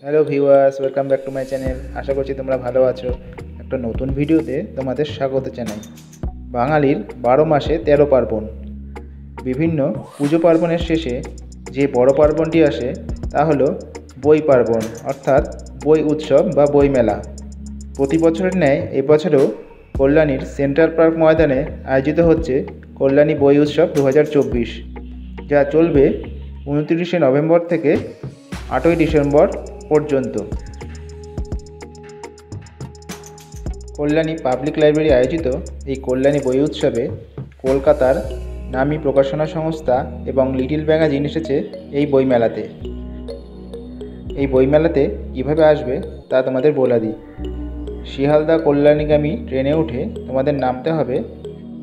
Hello viewers, welcome back to my channel. আশা করছি তোমরা ভালো আছো। একটা নতুন ভিডিওতে তোমাদের স্বাগত জানাই। বাঙালির 12 মাসে 13 পার্বণ। বিভিন্ন পুজো পার্বণের শেষে যে বড় পার্বণটি আসে তা হলো বই পার্বণ, অর্থাৎ বই উৎসব বা বই মেলা। প্রতি বছরের ন্যায় এবছরেও কল্যাণীর সেন্ট্রাল পার্ক ময়দানে আয়োজিত হচ্ছে কল্যাণী বই উৎসব 2024, যা চলবে 29শে নভেম্বর থেকে 8ই ডিসেম্বর পর্যন্ত। কল্যাণী পাবলিক লাইব্রেরি আয়োজিত এই কল্যাণী বই উৎসবে কলকাতার নামী প্রকাশনা সংস্থা এবং লিটল ম্যাগাজিন এসেছে এই বইমেলাতে। এই বইমেলাতে কীভাবে আসবে তা তোমাদের বলে দিই। শিয়ালদা কল্যাণীগামী ট্রেনে উঠে তোমাদের নামতে হবে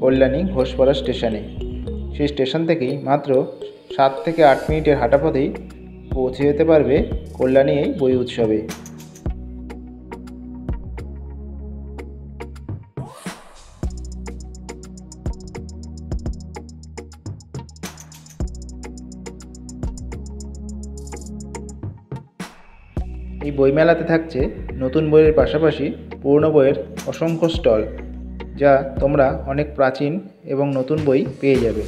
কল্যাণী ঘোষপাড়া স্টেশনে। সেই স্টেশন থেকেই মাত্র 7 থেকে 8 মিনিটের হাঁটা পথেই পৌঁছে যেতে পারবে কল্যাণী এই বই উৎসবে। এই বইমেলাতে থাকছে নতুন বইয়ের পাশাপাশি পুরনো বইয়ের অসংখ্য স্টল, যা তোমরা অনেক প্রাচীন এবং নতুন বই পেয়ে যাবে।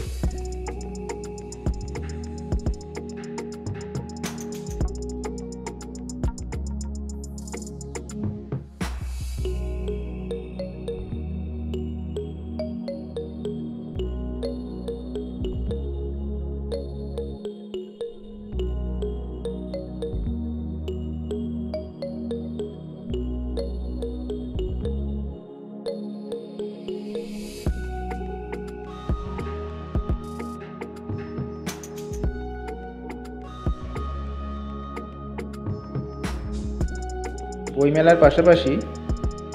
বইমেলার পাশাপাশি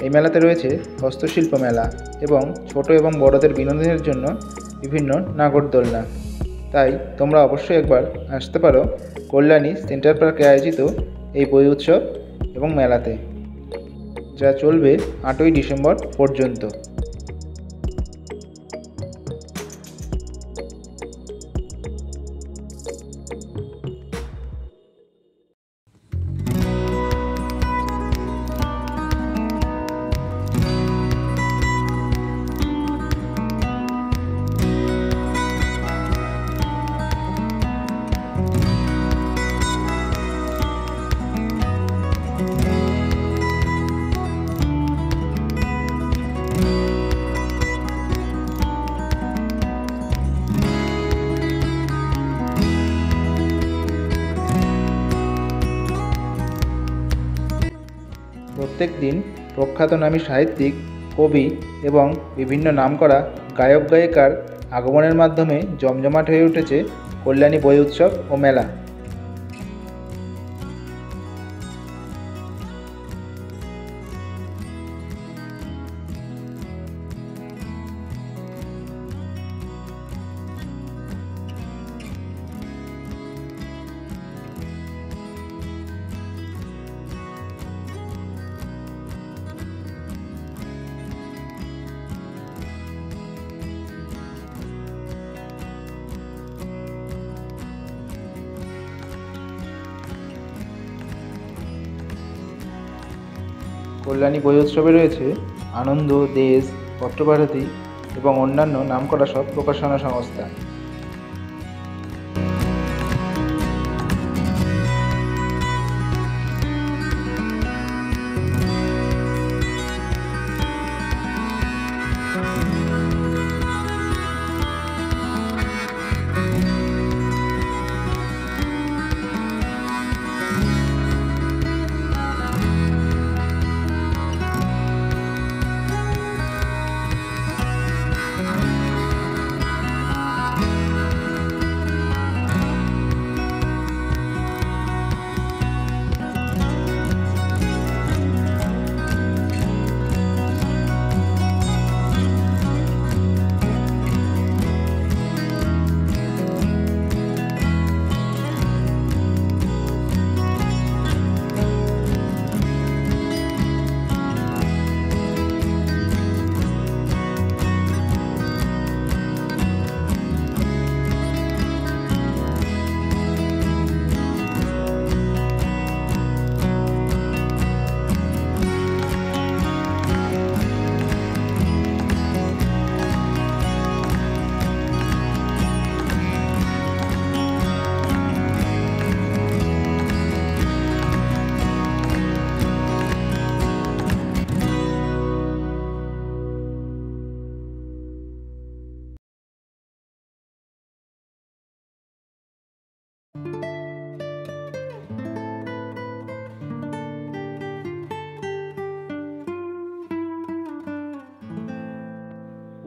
এই মেলাতে রয়েছে হস্তশিল্প মেলা এবং ছোট এবং বড়দের বিনোদনের জন্য বিভিন্ন নাগরদোলনা। তাই তোমরা অবশ্যই একবার আসতে পারো কল্যাণী সেন্ট্রাল পার্কে আয়োজিত এই বই উৎসব এবং মেলাতে, যা চলবে 8ই ডিসেম্বর পর্যন্ত। প্রত্যেক দিন প্রখ্যাতনামী সাহিত্যিক, কবি এবং বিভিন্ন নামকরা গায়ক গায়িকার আগমনের মাধ্যমে জমজমাট হয়ে উঠেছে কল্যাণী বই উৎসব ও মেলা। কল্যাণী বই উৎসবে রয়েছে আনন্দ, দেশ, পত্রভারতী এবং অন্যান্য নামকরা সব প্রকাশনা সংস্থা।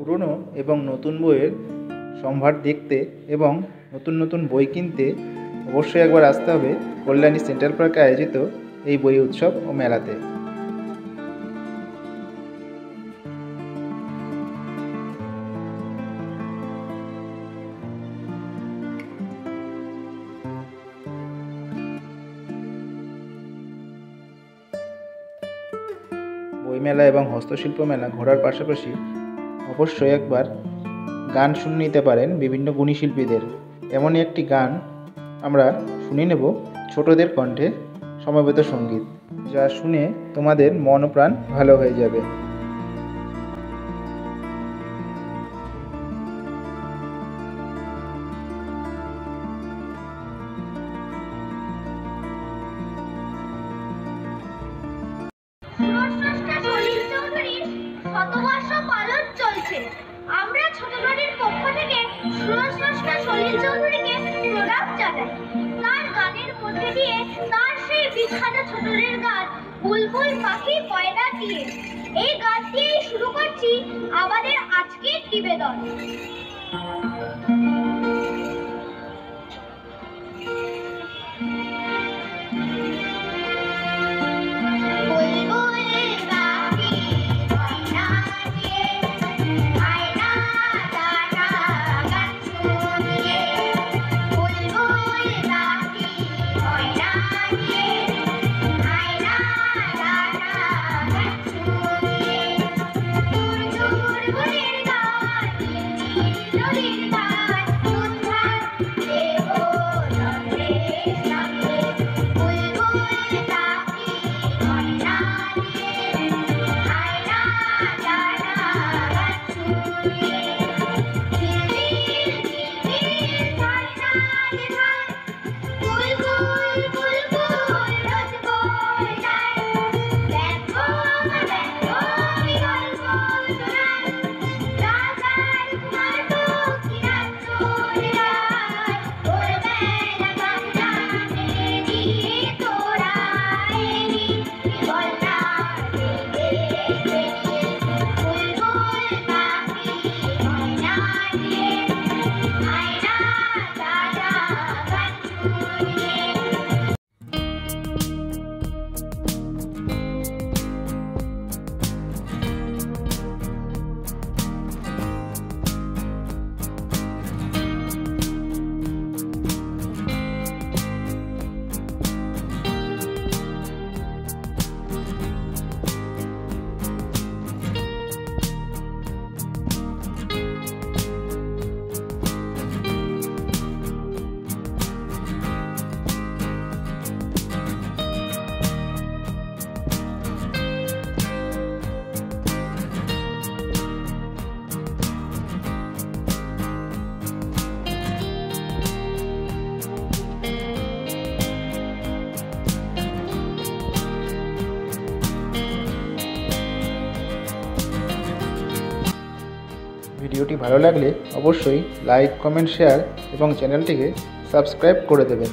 পুরনো এবং নতুন বইয়ের সম্ভার দেখতে এবং নতুন নতুন বই কিনতে অবশ্যই একবার আসতে হবে কল্যাণী সেন্ট্রাল পার্কে আয়োজিত এই বই উৎসব ও মেলাতে। বইমেলা এবং হস্তশিল্প মেলা ঘোরার পাশাপাশি অবশ্যই একবার গান শুনে নিতে পারেন বিভিন্ন গুণী শিল্পীদের। এমনই একটি গান আমরা শুনে নেব ছোটদের কণ্ঠে সমবেত সঙ্গীত, যা শুনে তোমাদের মন ও প্রাণ ভালো হয়ে যাবে। শতবর্ষ পালন চলছে। আমরা ছোটবাড়ির পক্ষ থেকে সুরস্রষ্টা সলিল চৌধুরীকে প্রণাম জানাই। তার গানের মধ্যে দিয়ে তার সেই বিখ্যাত ছোটদের গান বুলবুল পাখি পয়দা দিয়ে, এই গান দিয়েই শুরু করছি আমাদের আজকের নিবেদন। ভিডিওটি ভালো লাগলে অবশ্যই লাইক, কমেন্ট, শেয়ার এবং চ্যানেলটিকে সাবস্ক্রাইব করে দেবেন।